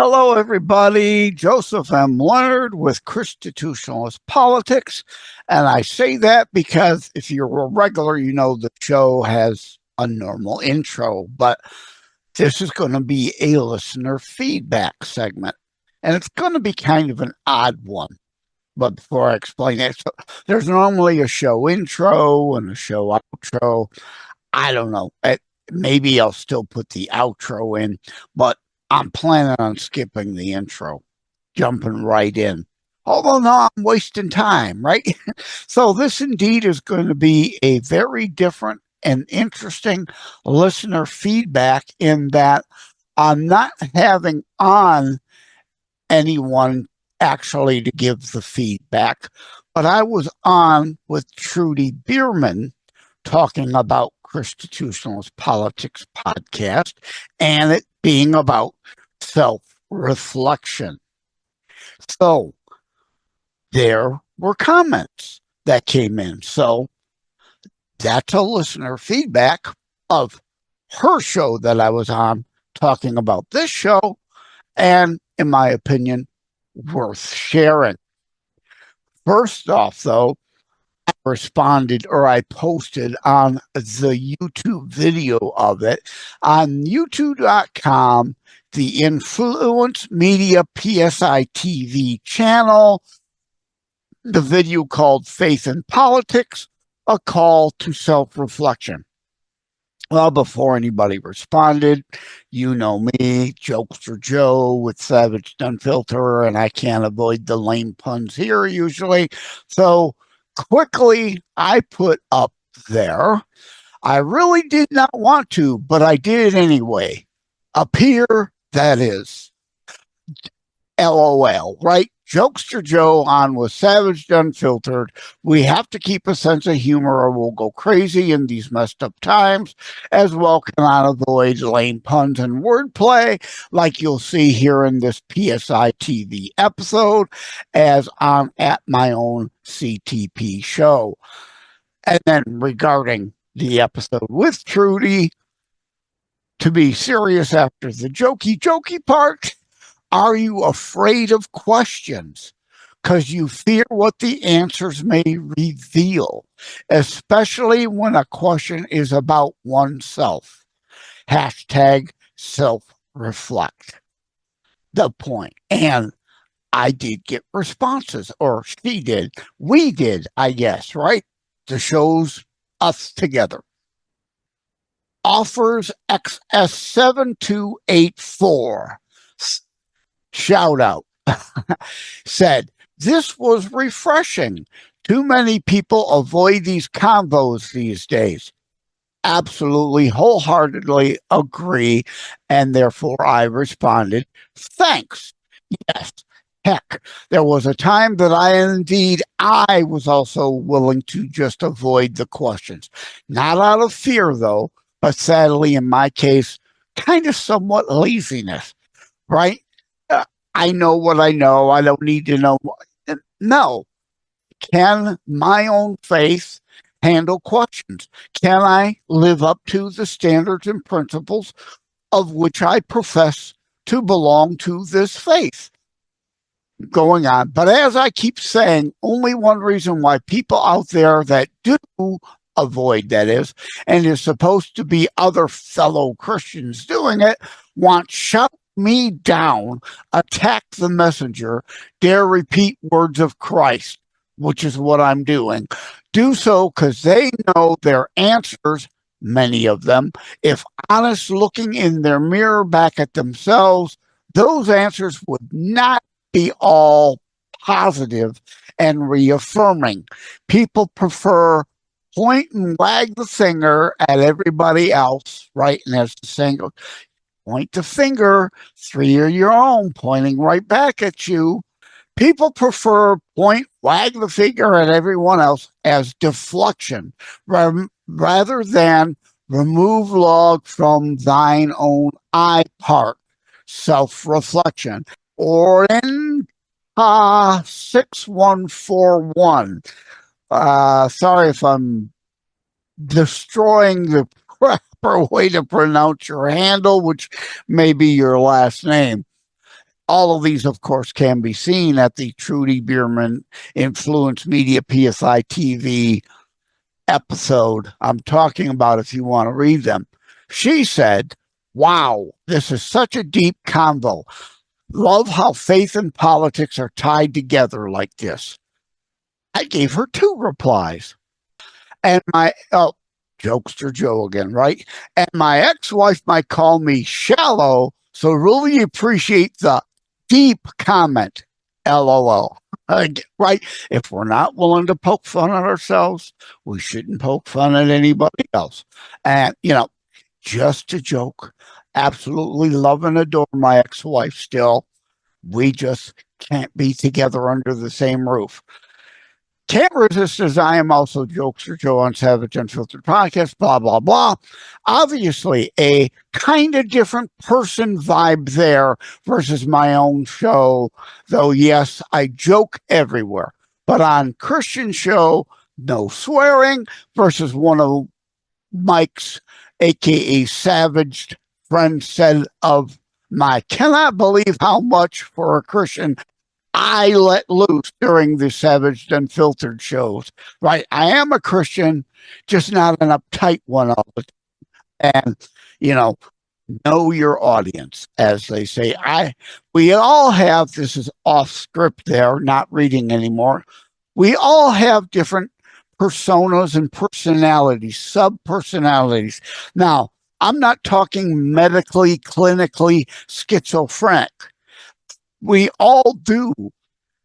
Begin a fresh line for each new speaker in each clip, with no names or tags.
Hello, everybody. Joseph M. Leonard with ChristiTutionalist Politics. And I say that because if you're a regular, you know the show has a normal intro, but this is going to be a listener feedback segment. And it's going to be kind of an odd one. But before I explain it, so there's normally a show intro and a show outro. I don't know. Maybe I'll still put the outro in, but I'm planning on skipping the intro, jumping right in. Although now I'm wasting time, right? So this indeed is going to be a very different and interesting listener feedback in that I'm not having on anyone actually to give the feedback, but I was on with Trudy Bierman talking about ChristiTutionalist Politics podcast and it being about self-reflection. So there were comments that came in. So that's a listener feedback of her show that I was on talking about this show, and in my opinion, worth sharing. First off, though, I responded, or I posted on the YouTube video of it on youtube.com, the Influence Media PSI-TV channel, the video called Faith in Politics, a call to self-reflection. Well, before anybody responded, you know me, Jokester Joe with Savage Unfiltered, and I can't avoid the lame puns here usually. So quickly, I put up there, I really did not want to, but I did anyway. Up here, that is. LOL, right? Jokester Joe on with Savage Unfiltered. We have to keep a sense of humor or we'll go crazy in these messed up times. As well, cannot avoid lame puns and wordplay like you'll see here in this PSI-TV episode as I'm at my own CTP show. And then regarding the episode with Trudy, to be serious after the jokey part, are you afraid of questions? Because you fear what the answers may reveal, especially when a question is about oneself. Hashtag self-reflect. The point. And I did get responses, or she did. We did, I guess, right? The show's us together. Offers XS7284. Shout out, said, this was refreshing. Too many people avoid these combos these days. Absolutely, wholeheartedly agree. And therefore I responded, thanks. Yes, heck, there was a time that I was also willing to just avoid the questions. Not out of fear, though, but sadly, in my case, kind of somewhat laziness, right? I know what I know. I don't need to know. No. Can my own faith handle questions? Can I live up to the standards and principles of which I profess to belong to this faith? Going on. But as I keep saying, only one reason why people out there that do avoid, that is, and is supposed to be other fellow Christians doing it, want shout me down, attack the messenger, dare repeat words of Christ, which is what I'm doing. Do so because they know their answers, many of them, if honest looking in their mirror back at themselves, those answers would not be all positive and reaffirming. People prefer point and wag the finger at everybody else, right? And as the saying goes, point the finger, three are your own, pointing right back at you. People prefer point, wag the finger at everyone else as deflection rather than remove log from thine own eye part, self-reflection. Or in 6141. Sorry if I'm destroying the proper way to pronounce your handle, which may be your last name. All of these, of course, can be seen at the Trudy Bierman Influence Media PSI-TV episode I'm talking about if you want to read them. She said, wow, this is such a deep convo. Love how faith and politics are tied together like this. I gave her 2 replies. And my, jokester Joe again, right? And my ex-wife might call me shallow, so really appreciate the deep comment, LOL. Right? If we're not willing to poke fun at ourselves, we shouldn't poke fun at anybody else. And, just a joke. Absolutely love and adore my ex-wife still. We just can't be together under the same roof. Can't resist as I am also Jokester Joe on Savage Unfiltered Podcast, blah, blah, blah. Obviously, a kind of different person vibe there versus my own show, though, yes, I joke everywhere. But on Christian show, no swearing versus one of Mike's, a.k.a. Savage, friend said of my cannot believe how much for a Christian I let loose during the Savaged Unfiltered shows, right? I am a Christian, just not an uptight one all the time. And, know your audience, as they say. We all have, this is off script there, not reading anymore. We all have different personas and personalities, sub-personalities. Now, I'm not talking medically, clinically schizophrenic. We all do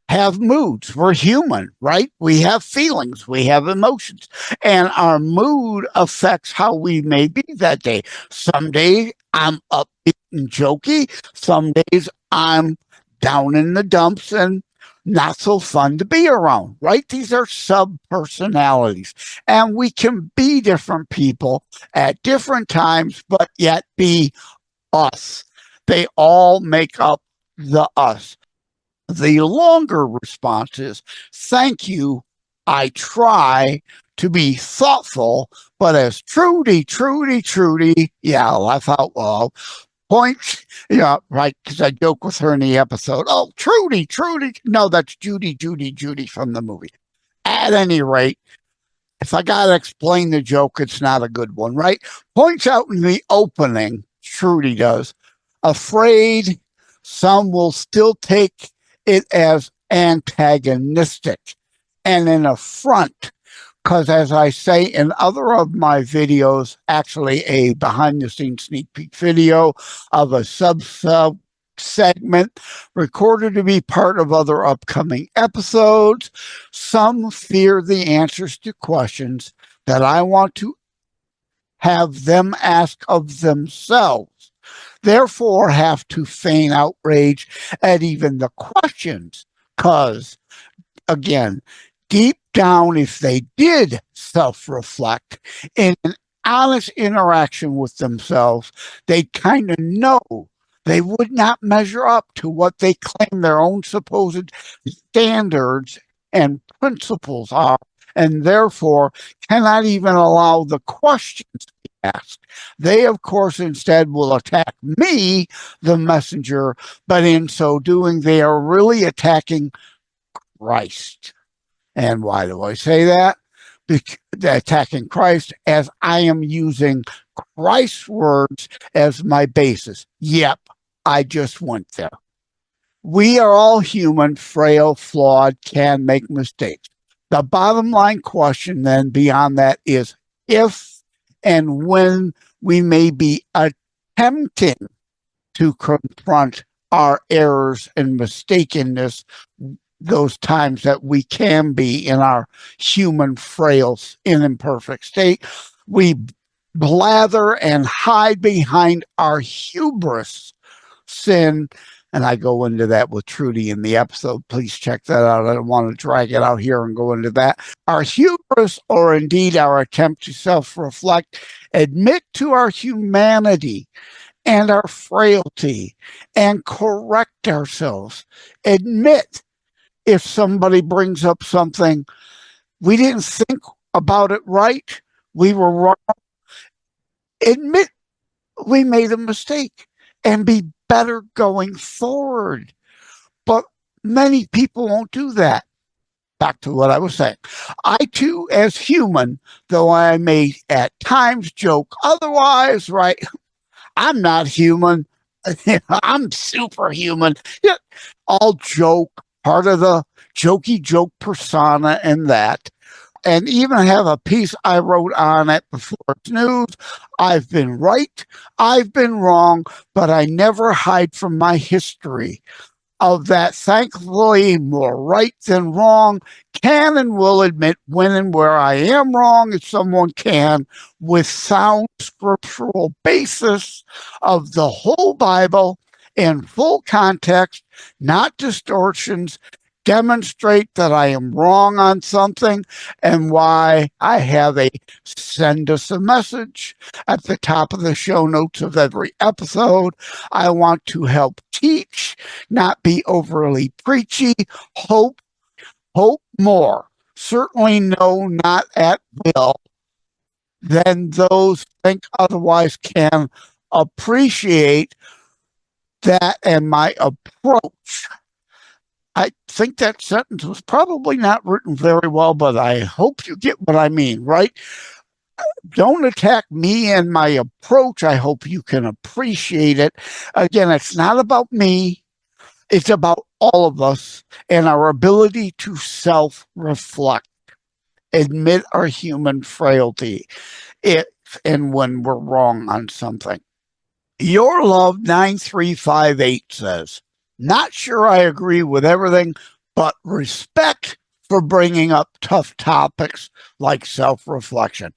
have moods. We're human, right? We have feelings, we have emotions, and our mood affects how we may be that day. Some days I'm upbeat and jokey. Some days I'm down in the dumps and not so fun to be around, right? These are sub-personalities, and we can be different people at different times, but yet be us. They all make up the us. The longer response is, thank you. I try to be thoughtful, but as Trudy, yeah, laugh out loud. Points, right, because I joke with her in the episode. Oh, Trudy. No, that's Judy from the movie. At any rate, if I got to explain the joke, it's not a good one, right? Points out in the opening, Trudy does, afraid some will still take it as antagonistic and an affront. Because as I say in other of my videos, actually a behind-the-scenes sneak peek video of a sub segment recorded to be part of other upcoming episodes, some fear the answers to questions that I want to have them ask of themselves, therefore have to feign outrage at even the questions, because, again, deep down, if they did self-reflect in an honest interaction with themselves, they'd kind of know they would not measure up to what they claim their own supposed standards and principles are, and therefore cannot even allow the questions to be asked. They, of course, instead will attack me, the messenger, but in so doing, they are really attacking Christ. And why do I say that? Because attacking Christ, as I am using Christ's words as my basis. Yep, I just went there. We are all human, frail, flawed, can make mistakes. The bottom line question then beyond that is if and when we may be attempting to confront our errors and mistakenness, those times that we can be in our human, frail, imperfect state, we blather and hide behind our hubris, sin. And I go into that with Trudy in the episode. Please check that out. I don't want to drag it out here and go into that. Our hubris, or indeed our attempt to self-reflect, admit to our humanity and our frailty and correct ourselves. Admit if somebody brings up something, we didn't think about it right, we were wrong. Admit we made a mistake and be better going forward. But many people won't do that. Back to what I was saying. I too, as human, though I may at times joke otherwise, right? I'm not human. I'm superhuman. Yeah, all joke, part of the jokey joke persona and that. And even have a piece I wrote on it before it's news. I've been right, I've been wrong, but I never hide from my history. Of that, thankfully, more right than wrong, can and will admit when and where I am wrong, if someone can, with sound scriptural basis of the whole Bible in full context, not distortions, demonstrate that I am wrong on something and why I have a send us a message at the top of the show notes of every episode. I want to help teach, not be overly preachy, hope more. Certainly no, not at will. Then those think otherwise can appreciate that and my approach. I think that sentence was probably not written very well, but I hope you get what I mean, right? Don't attack me and my approach. I hope you can appreciate it. Again, it's not about me. It's about all of us and our ability to self-reflect, admit our human frailty if and when we're wrong on something. Your Love 9358 says, not sure I agree with everything, but respect for bringing up tough topics like self-reflection.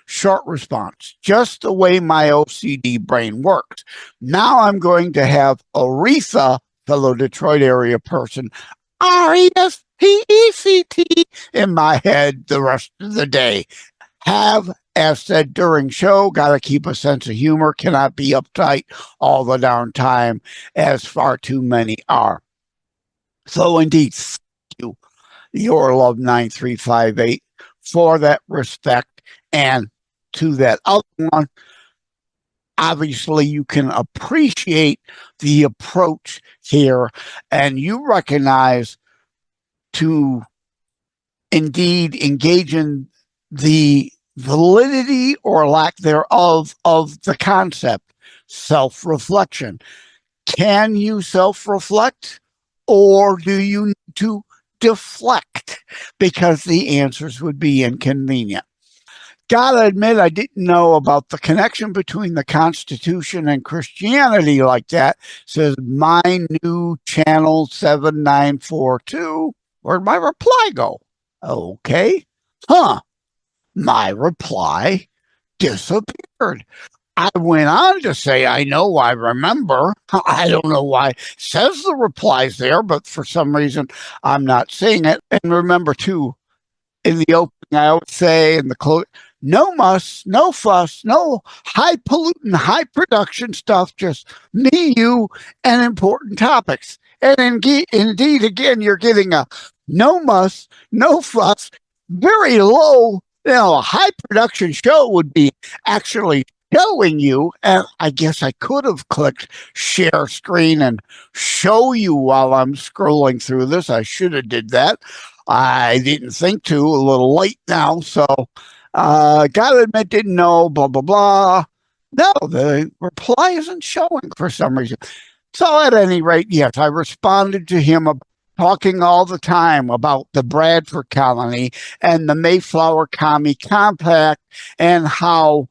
Short response, just the way my OCD brain works. Now I'm going to have Aretha, fellow Detroit area person, RESPECT in my head the rest of the day. Have, as said during show, got to keep a sense of humor, cannot be uptight all the darn time, as far too many are. So indeed, thank you, Your Love 9358, for that respect. And to that other one, obviously you can appreciate the approach here, and you recognize to indeed engage in the validity or lack thereof of the concept, self-reflection. Can you self-reflect, or do you need to deflect? Because the answers would be inconvenient. Gotta admit, I didn't know about the connection between the Constitution and Christianity like that. Says my new channel 7942. Where'd my reply go? Okay. My reply disappeared. I went on to say, I know, I remember. I don't know why it says the reply's there, but for some reason I'm not seeing it. And remember, too, in the opening, I always say in the close, no muss, no fuss, no high pollutant, high production stuff, just me, you, and important topics. And indeed, again, you're getting a no muss, no fuss, very low, a high production show would be actually showing you, and I guess I could have clicked share screen and show you while I'm scrolling through this. I should have did that. I didn't think to, a little late now, so gotta admit, didn't know, blah, blah, blah. No, the reply isn't showing for some reason. So at any rate, yes, I responded to him talking all the time about the Bradford colony and the Mayflower Commie Compact and how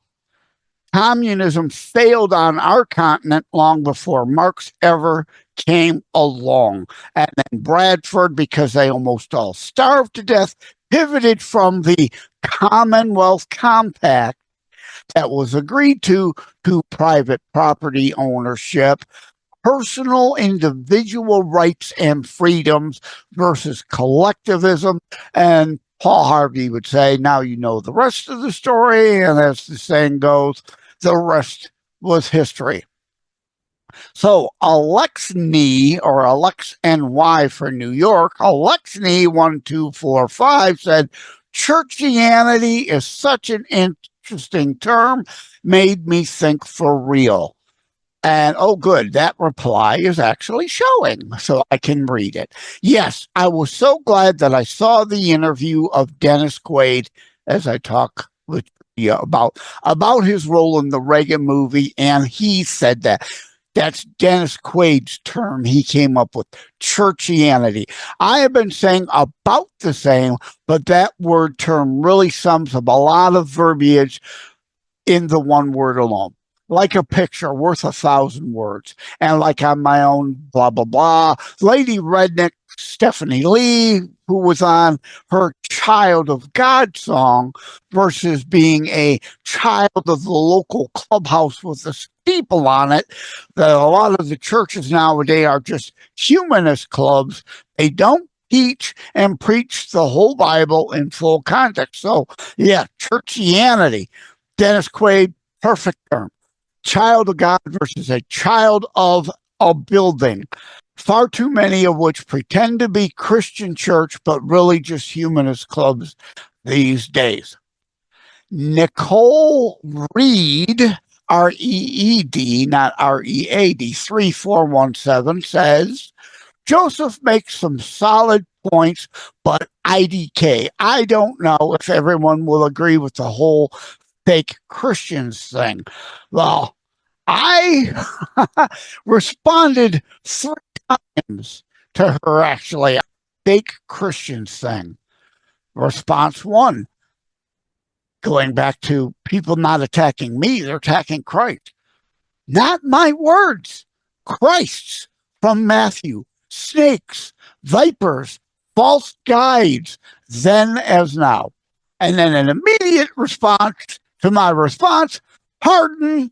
communism failed on our continent long before Marx ever came along. And then Bradford, because they almost all starved to death, pivoted from the Commonwealth Compact that was agreed to private property ownership, personal individual rights and freedoms versus collectivism. And Paul Harvey would say, now you know the rest of the story. And as the saying goes, the rest was history. So Alexny, or Alex NY for New York, Alexny1245 said, churchianity is such an interesting term, made me think for real. And oh, good, that reply is actually showing, so I can read it. Yes, I was so glad that I saw the interview of Dennis Quaid as I talk with you about his role in the Reagan movie, and he said that. That's Dennis Quaid's term he came up with, churchianity. I have been saying about the same, but that word term really sums up a lot of verbiage in the one word alone. Like a picture worth 1,000 words. And like on my own blah, blah, blah. Lady Redneck Stephanie Lee, who was on her Child of God song versus being a child of the local clubhouse with the steeple on it, that a lot of the churches nowadays are just humanist clubs. They don't teach and preach the whole Bible in full context. So, yeah, churchianity. Dennis Quaid, perfect term. Child of God versus a child of a building. Far too many of which pretend to be Christian church, but really just humanist clubs these days. Nicole Reed, R-E-E-D, not R-E-A-D, 3417 says, Joseph makes some solid points, but IDK. I don't know if everyone will agree with the whole fake Christians thing. Well, I responded 3 times to her actually fake Christians thing. Response 1, going back to people not attacking me, they're attacking Christ. Not my words, Christ's from Matthew. Snakes, vipers, false guides, then as now. And then an immediate response to my response, pardon,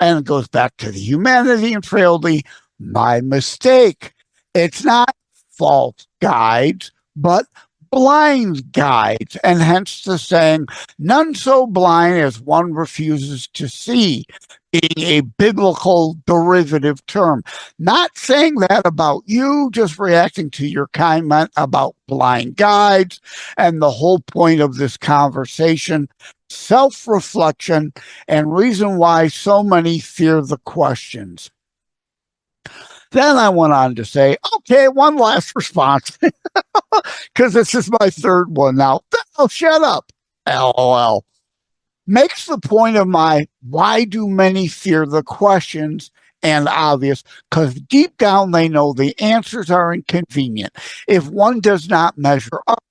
and it goes back to the humanity and frailty, my mistake. It's not false guides, but blind guides, and hence the saying, none so blind as one refuses to see, being a biblical derivative term. Not saying that about you, just reacting to your comment about blind guides, and the whole point of this conversation, self-reflection, and reason why so many fear the questions. Then I went on to say, okay, one last response, because this is my 3rd one now. Oh, shut up, LOL. Makes the point of my why do many fear the questions and obvious, because deep down they know the answers are inconvenient. If one does not measure up,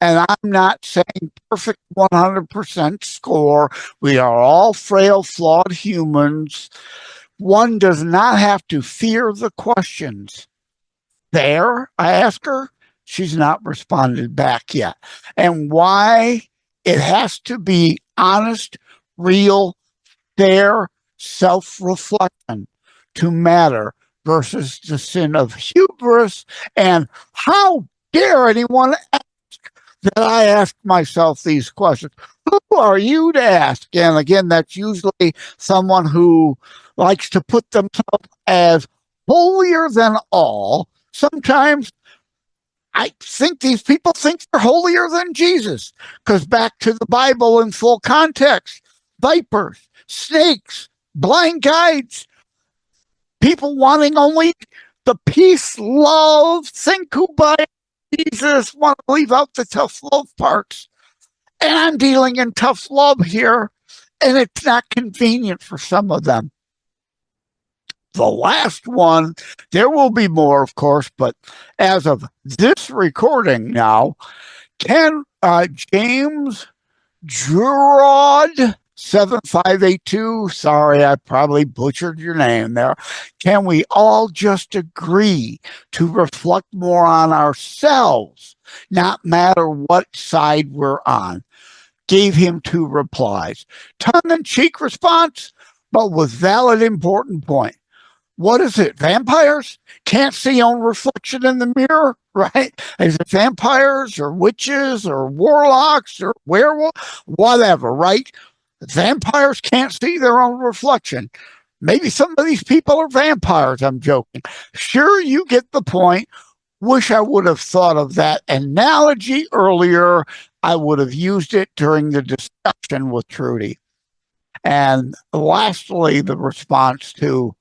and I'm not saying perfect 100% score, we are all frail, flawed humans. One does not have to fear the questions. There, I ask her, she's not responded back yet. And why it has to be honest, real, fair self-reflection to matter versus the sin of hubris. And how dare anyone ask that I ask myself these questions? Who are you to ask? And again, that's usually someone who likes to put themselves as holier than all. Sometimes I think these people think they're holier than Jesus, because back to the Bible in full context, vipers, snakes, blind guides, people wanting only the peace, love, think who by Jesus, want to leave out the tough love parts. And I'm dealing in tough love here, and it's not convenient for some of them. The last one, there will be more, of course, but as of this recording now, James Gerard 7582, sorry, I probably butchered your name there. Can we all just agree to reflect more on ourselves, not matter what side we're on? Gave him 2 replies. Tongue-in-cheek response, but with valid, important point. What is it? Vampires can't see own reflection in the mirror, right? Is it vampires or witches or warlocks or werewolves? Whatever, right? Vampires can't see their own reflection. Maybe some of these people are vampires, I'm joking. Sure, you get the point. Wish I would have thought of that analogy earlier. I would have used it during the discussion with Trudy. And lastly, the response to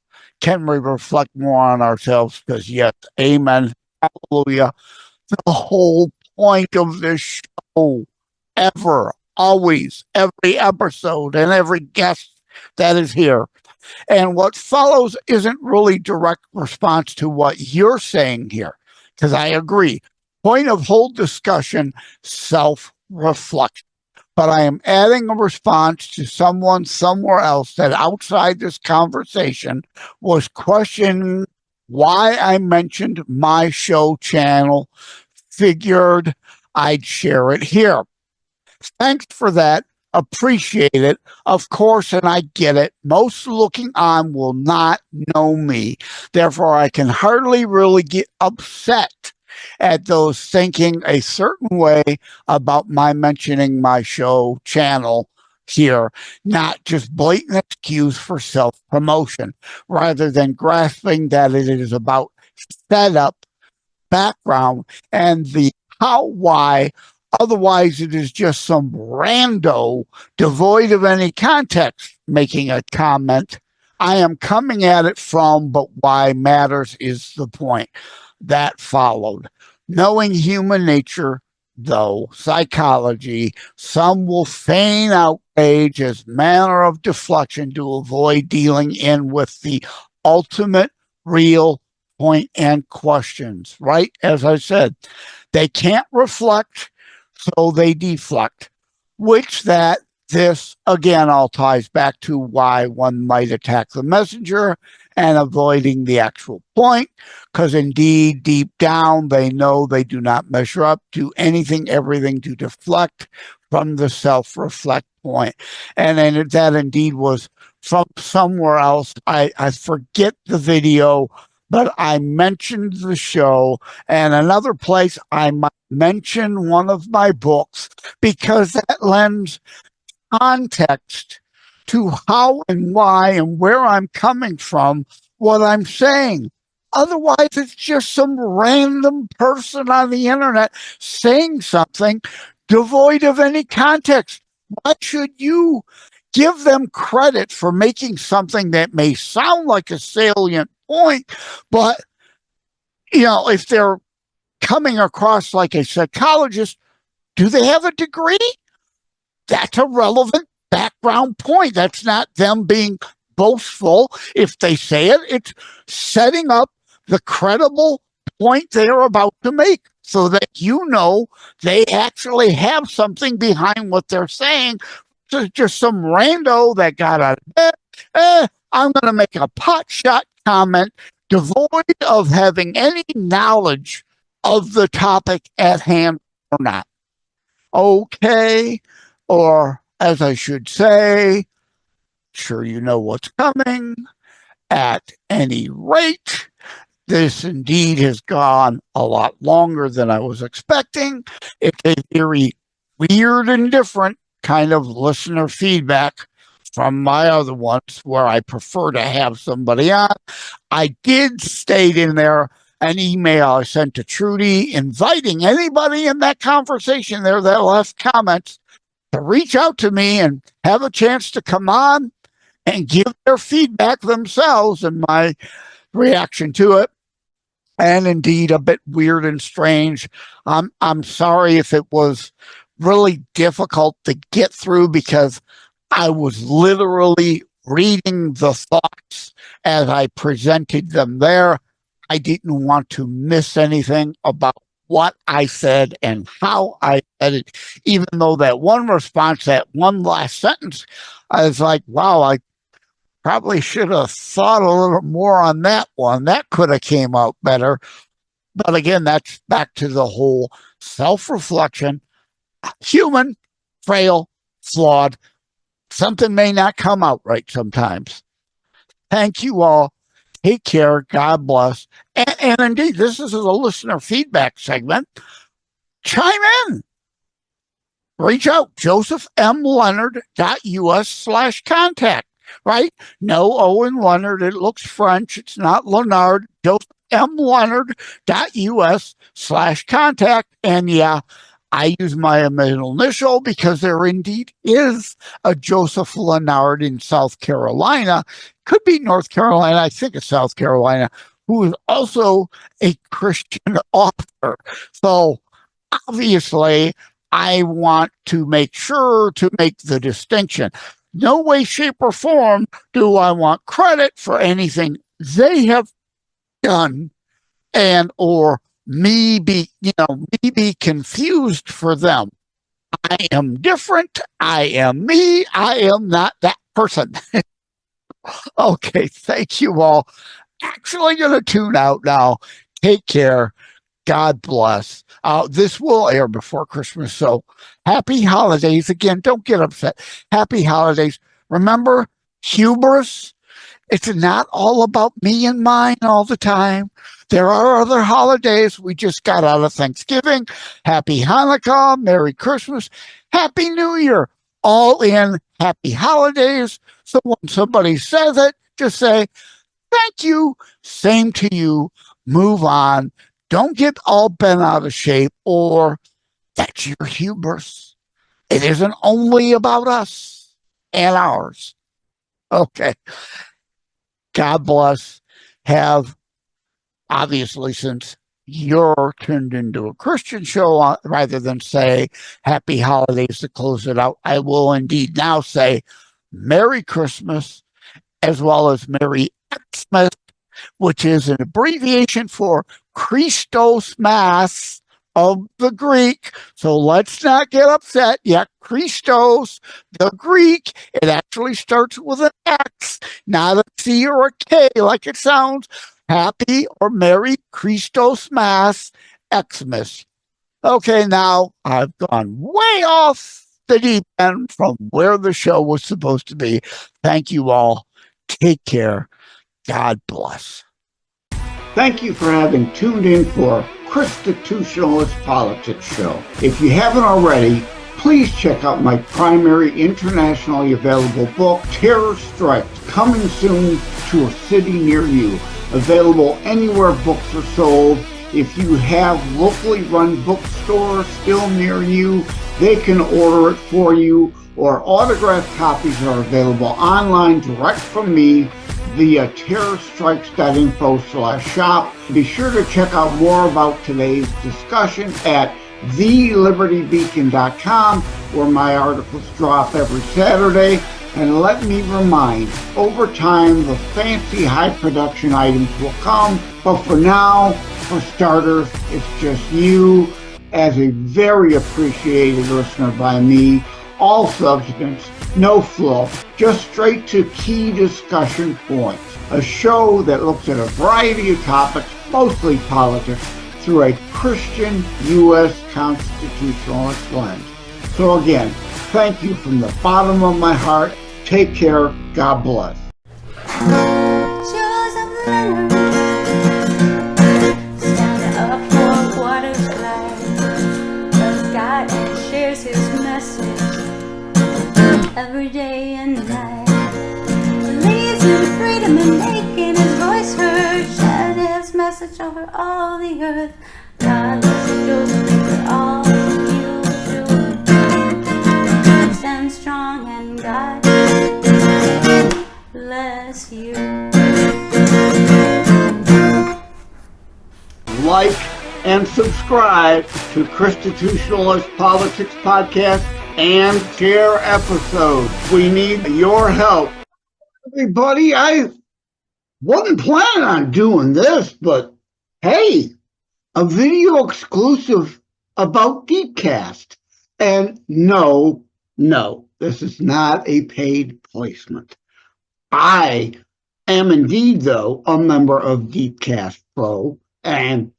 can we reflect more on ourselves? Because yes, amen, hallelujah. The whole point of this show, ever, always, every episode and every guest that is here. And what follows isn't really direct response to what you're saying here, because I agree. Point of whole discussion, self-reflection. But I am adding a response to someone somewhere else that outside this conversation was questioning why I mentioned my show channel, figured I'd share it here. Thanks for that. Appreciate it. Of course, and I get it. Most looking on will not know me. Therefore, I can hardly really get upset at those thinking a certain way about my mentioning my show channel here, not just blatant excuse for self-promotion, rather than grasping that it is about setup, background, and the how, why. Otherwise, it is just some rando devoid of any context making a comment. I am coming at it from, but why matters is the point. That followed. Knowing human nature, though, psychology, some will feign outrage as manner of deflection to avoid dealing in with the ultimate real point and questions, right? As I said, they can't reflect, so they deflect, which this again all ties back to why one might attack the messenger and avoiding the actual point, because indeed deep down they know they do not measure up to anything, everything to deflect from the self-reflect point. And then that indeed was from somewhere else. I forget the video, but I mentioned the show, and another place I might mention one of my books, because that lends context to how and why and where I'm coming from, what I'm saying. Otherwise, it's just some random person on the internet saying something devoid of any context. Why should you give them credit for making something that may sound like a salient point, but, if they're coming across like a psychologist, do they have a degree? That's a relevant background point. That's not them being boastful. If they say it, it's setting up the credible point they're about to make so that they actually have something behind what they're saying. So just some rando that got out of bed, I'm going to make a potshot comment devoid of having any knowledge of the topic at hand or not. Okay, or as I should say, sure you know what's coming. At any rate, this indeed has gone a lot longer than I was expecting. It's a very weird and different kind of listener feedback from my other ones where I prefer to have somebody on. I did state in there an email I sent to Trudy inviting anybody in that conversation there that left comments to reach out to me and have a chance to come on and give their feedback themselves and my reaction to it. And indeed, a bit weird and strange. I'm sorry if it was really difficult to get through because I was literally reading the thoughts as I presented them there. I didn't want to miss anything about what I said and how I said it, even though that one response, that one last sentence, I was like, wow, I probably should have thought a little more on that one. That could have came out better. But again, that's back to the whole self-reflection. Human, frail, flawed. Something may not come out right sometimes. Thank you all. Take care. God bless. And indeed, this is a listener feedback segment. Chime in. Reach out. JosephMLeonard.us/contact. Right? No Owen Leonard. It looks French. It's not Leonard. JosephMLeonard.us/contact. And yeah, I use my middle initial because there indeed is a Joseph Lenard in South Carolina, could be North Carolina, I think it's South Carolina, who is also a Christian author. So obviously, I want to make sure to make the distinction. No way, shape, or form do I want credit for anything they have done, and or me be confused for them. I am different. I am me. I am not that person. Okay, thank you all. Actually going to tune out now. Take care. God bless. This will air before Christmas, so happy holidays. Again, don't get upset. Happy holidays. Remember, hubris, it's not all about me and mine all the time. There are other holidays. We just got out of Thanksgiving. Happy Hanukkah, Merry Christmas, Happy New Year. All in happy holidays. So when somebody says it, just say, thank you. Same to you. Move on. Don't get all bent out of shape, or that's your hubris. It isn't only about us and ours. Okay. God bless. Have, obviously, since you're turned into a Christian show, rather than say happy holidays to close it out, I will indeed now say Merry Christmas, as well as Merry Xmas, which is an abbreviation for Christos Mass of the Greek. So let's not get upset. Yeah, Christos, the Greek, it actually starts with an X, not a C or a K like it sounds. Happy or Merry Christos Mass Xmas. Okay, now I've gone way off the deep end from where the show was supposed to be. Thank you all. Take care. God bless. Thank you for having tuned in for ChristiTutionalist Politics Show. If you haven't already, please check out my primary internationally available book, Terror Strikes, coming soon to a city near you. Available anywhere books are sold. If you have locally run bookstores still near you, they can order it for you, or autographed copies are available online direct from me via terrorstrikes.info/shop. Be sure to check out more about today's discussion at thelibertybeacon.com, where my articles drop every Saturday. And let me remind, over time, the fancy high production items will come. But for now, for starters, it's just you as a very appreciated listener by me. All substance, no fluff, just straight to key discussion points. A show that looks at a variety of topics, mostly politics, through a Christian U.S. constitutionalist lens. So again, thank you from the bottom of my heart. Take care. God bless.
Joseph Leonard, stand up for what is right, 'cause God shares his message every day and night. Believes in freedom and making his voice heard, sharing his message over all the earth. God loves Joseph with all you do. Stand strong and God bless you.
Like and subscribe to ChristiTutionalist Politics Podcast and share episodes. We need your help. Everybody, I wasn't planning on doing this, but hey, a video exclusive about Deepcast. And no, this is not a paid placement. I am indeed, though, a member of Deepcast Pro, and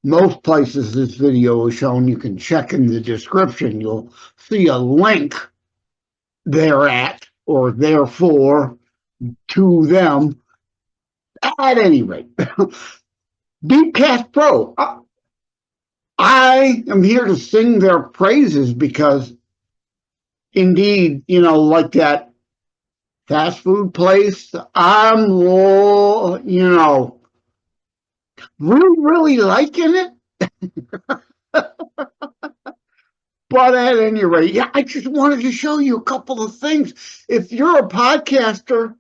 most places this video is shown. You can check in the description. You'll see a link thereat, or therefore, to them. At any rate, Deepcast Pro, I am here to sing their praises because, indeed, like that fast food place, I'm, really liking it. But at any rate, yeah, I just wanted to show you a couple of things. If you're a podcaster,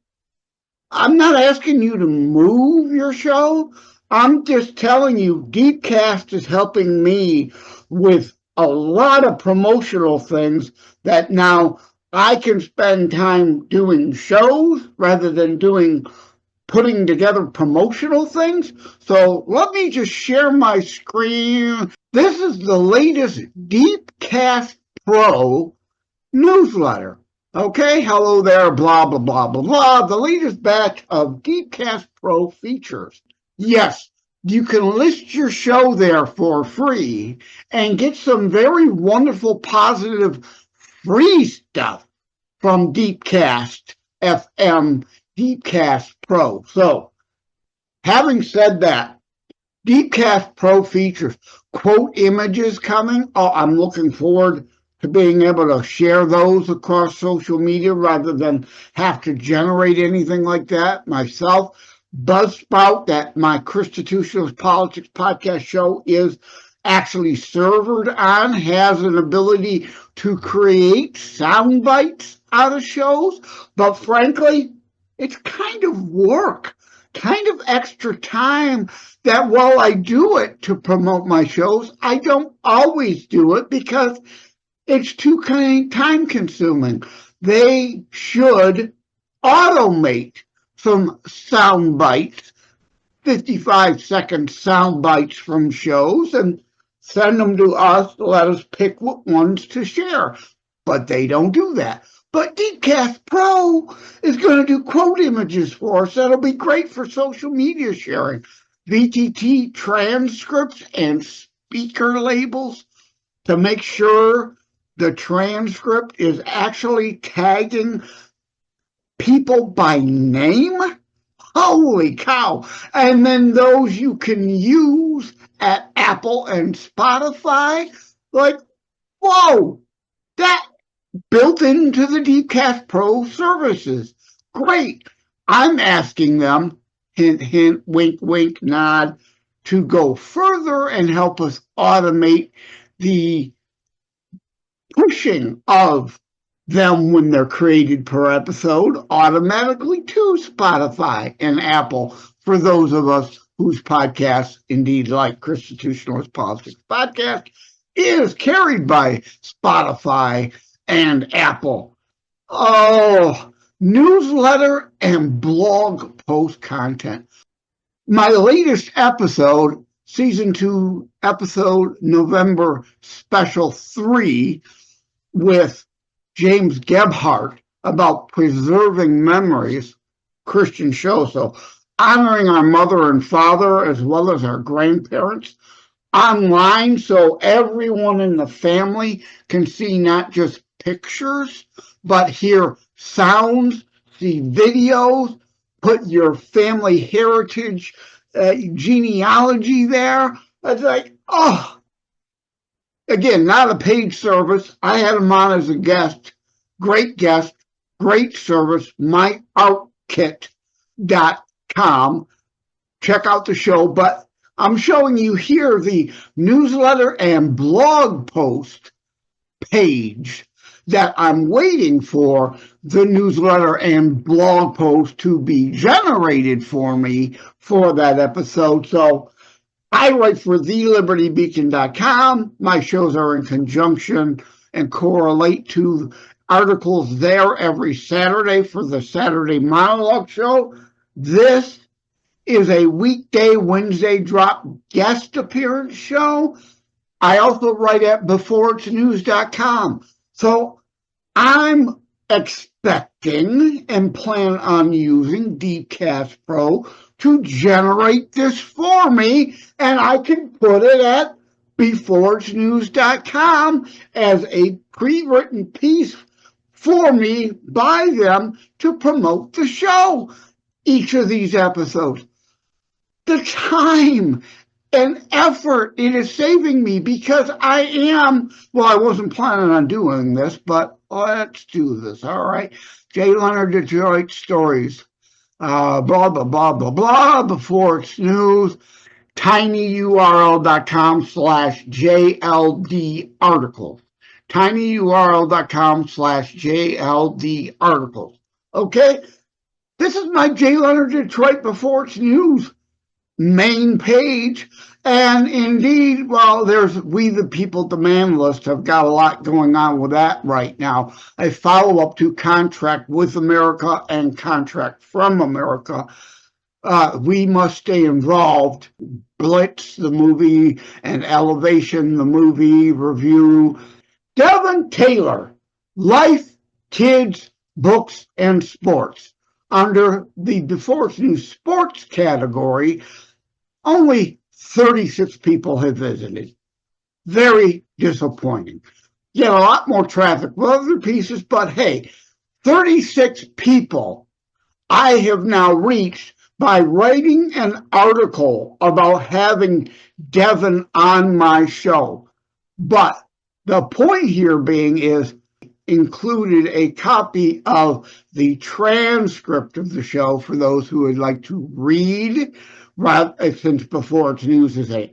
I'm not asking you to move your show. I'm just telling you, Deepcast is helping me with a lot of promotional things that now I can spend time doing shows rather than putting together promotional things. So let me just share my screen. This is the latest Deepcast Pro newsletter. Okay, hello there, blah, blah, blah, blah, blah. The latest batch of Deepcast Pro features. Yes, you can list your show there for free and get some very wonderful, positive, free stuff from Deepcast FM, Deepcast Pro. So, having said that, Deepcast Pro features quote images coming. Oh, I'm looking forward to being able to share those across social media rather than have to generate anything like that myself. Buzzsprout, that my ChristiTutionalist Politics podcast show is actually servered on, has an ability to create sound bites out of shows, but frankly, it's kind of work, kind of extra time that while I do it to promote my shows, I don't always do it because it's too time consuming. They should automate some sound bites, 55-second sound bites from shows, and send them to us to let us pick what ones to share. But they don't do that. But Deepcast Pro is going to do quote images for us. That'll be great for social media sharing. VTT transcripts and speaker labels to make sure the transcript is actually tagging people by name. Holy cow. And then those you can use at Apple and Spotify. Like, whoa, that built into the Deepcast Pro services. Great. I'm asking them, hint, hint, wink, wink, nod, to go further and help us automate the pushing of them when they're created per episode automatically to Spotify and Apple for those of us whose podcasts, indeed like ChristiTutionalist Politics Podcast, is carried by Spotify and Apple. Oh, newsletter and blog post content. My latest episode, Season 2, Episode November Special 3, with James Gebhardt about preserving memories, Christian show. So honoring our mother and father as well as our grandparents online so everyone in the family can see not just pictures, but hear sounds, see videos, put your family heritage genealogy there. It's like, oh, again, not a paid service. I had him on as a guest, great service, myartkit.com. Check out the show, but I'm showing you here the newsletter and blog post page that I'm waiting for the newsletter and blog post to be generated for me for that episode. So I write for thelibertybeacon.com. My shows are in conjunction and correlate to articles there every Saturday for the Saturday Monologue Show. This is a weekday Wednesday drop guest appearance show. I also write at beforeitsnews.com. So I'm expecting and plan on using Deepcast Pro to generate this for me, and I can put it at beforeitsnews.com as a pre-written piece for me by them to promote the show. Each of these episodes. The time and effort it is saving me because I wasn't planning on doing this, but let's do this, all right? JLenardDetroit stories, blah, blah, blah, blah, blah, before it's news, tinyurl.com/JLD articles. tinyurl.com/JLD articles. Okay? This is my JLenardDetroit Before It's News main page. And indeed, well, there's We the People demand list. Have got a lot going on with that right now. A follow-up to Contract with America and Contract from America. We Must Stay Involved, Blitz, the movie, and Elevation, the movie review. Devin Taylor, Life, Kids, Books, and Sports. Under the Before It's News Sports category, only 36 people have visited. Very disappointing. Get a lot more traffic with other pieces, but hey, 36 people I have now reached by writing an article about having Devin on my show. But the point here being is included a copy of the transcript of the show for those who would like to read, since Before It's News is a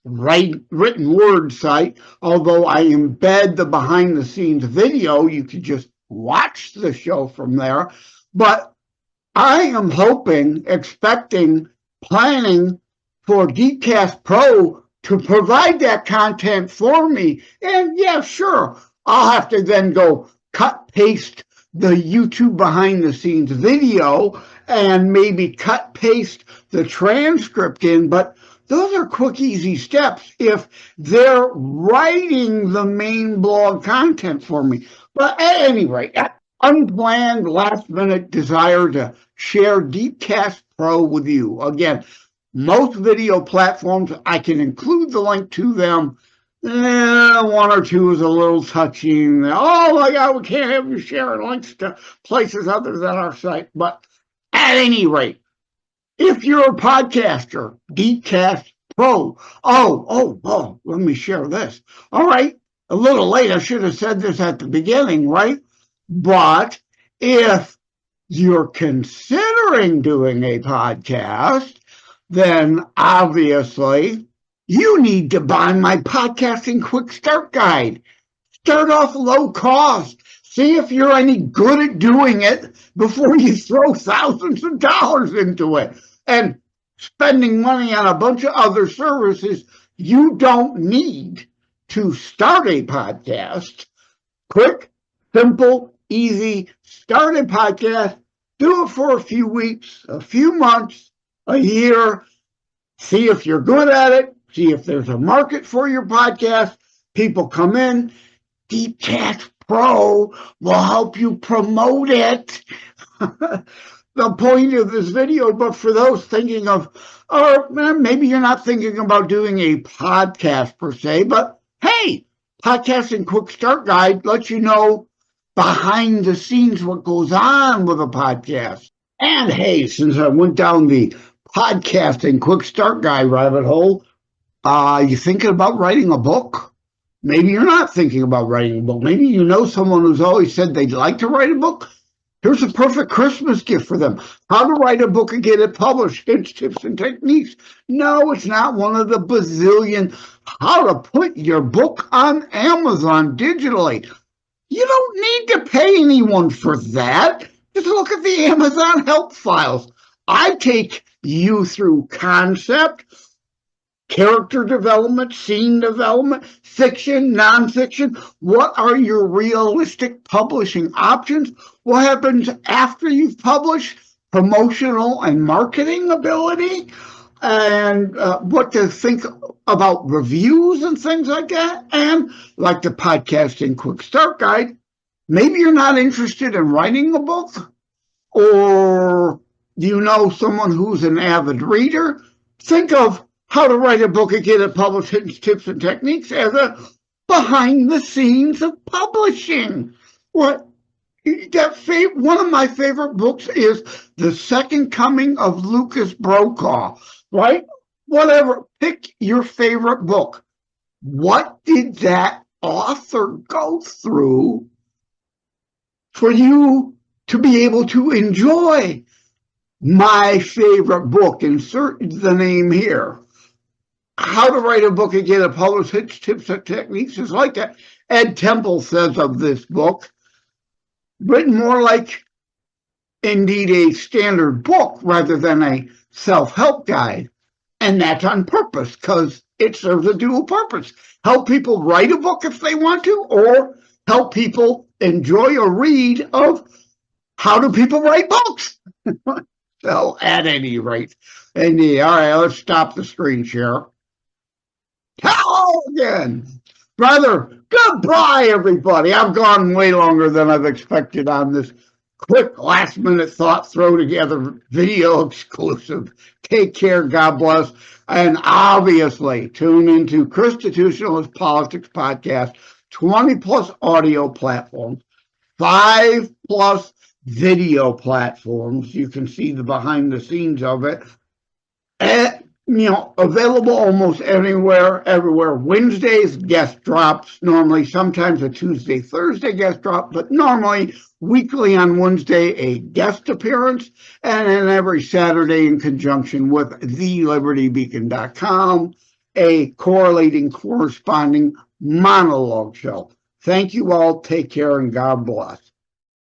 written word site. Although I embed the behind-the-scenes video, you could just watch the show from there. But I am hoping, expecting, planning for Geekcast Pro to provide that content for me. And yeah, sure, I'll have to then go cut, paste the YouTube behind-the-scenes video and maybe cut, paste the transcript in. But those are quick, easy steps if they're writing the main blog content for me. But at any rate, unplanned, last-minute desire to share Geekcast Pro with you. Again, most video platforms, I can include the link to them. One or two is a little touching. Oh my God, we can't have you sharing links to places other than our site. But at any rate, if you're a podcaster, Geekcast Pro. Oh, let me share this. All right, a little late. I should have said this at the beginning, right? But if you're considering doing a podcast, then obviously you need to buy my Podcasting Quick Start Guide. Start off low cost. See if you're any good at doing it before you throw thousands of dollars into it. And spending money on a bunch of other services you don't need to start a podcast. Quick, simple, easy, start a podcast. Do it for a few weeks, a few months, a year. See if you're good at it. See if there's a market for your podcast. People come in. Geekcast Pro will help you promote it. The point of this video, but for those thinking of, or maybe you're not thinking about doing a podcast per se, but hey, Podcasting Quick Start Guide lets you know behind the scenes what goes on with a podcast. And hey, since I went down the Podcasting Quick Start Guide rabbit hole, you thinking about writing a book? Maybe you're not thinking about writing a book. Maybe you know someone who's always said they'd like to write a book. Here's a perfect Christmas gift for them. How to write a book and get it published. Hints, tips, and techniques. No, it's not one of the bazillion how to put your book on Amazon digitally. You don't need to pay anyone for that. Just look at the Amazon help files. I take you through concept, character development, scene development, fiction, nonfiction. What are your realistic publishing options? What happens after you've published? Promotional and marketing ability, and what to think about reviews and things like that. And like the Podcasting Quick Start Guide, maybe you're not interested in writing a book, or you know someone who's an avid reader. Think of how to write a book and get it published, hints, tips, and techniques as a behind the scenes of publishing. One of my favorite books is The Second Coming of Lucas Brokaw, right? Whatever, pick your favorite book. What did that author go through for you to be able to enjoy? My favorite book, insert the name here. how to write a book and get it published, hits, tips, and techniques is like that. Ed Temple says of this book, written more like indeed a standard book rather than a self-help guide. And that's on purpose because it serves a dual purpose. Help people write a book if they want to, or help people enjoy a read of how do people write books. So at any rate, all right, let's stop the screen share. Hello again. Brother, goodbye, everybody. I've gone way longer than I've expected on this quick last-minute thought throw together video exclusive. Take care, God bless, and obviously tune into ChristiTutionalist Politics Podcast, 20-plus audio platforms, 5+ video platforms. You can see the behind the scenes of it. And, available almost anywhere, everywhere. Wednesdays, guest drops, normally sometimes a Tuesday, Thursday guest drop, but normally weekly on Wednesday, a guest appearance, and then every Saturday in conjunction with thelibertybeacon.com, a corresponding monologue show. Thank you all. Take care and God bless.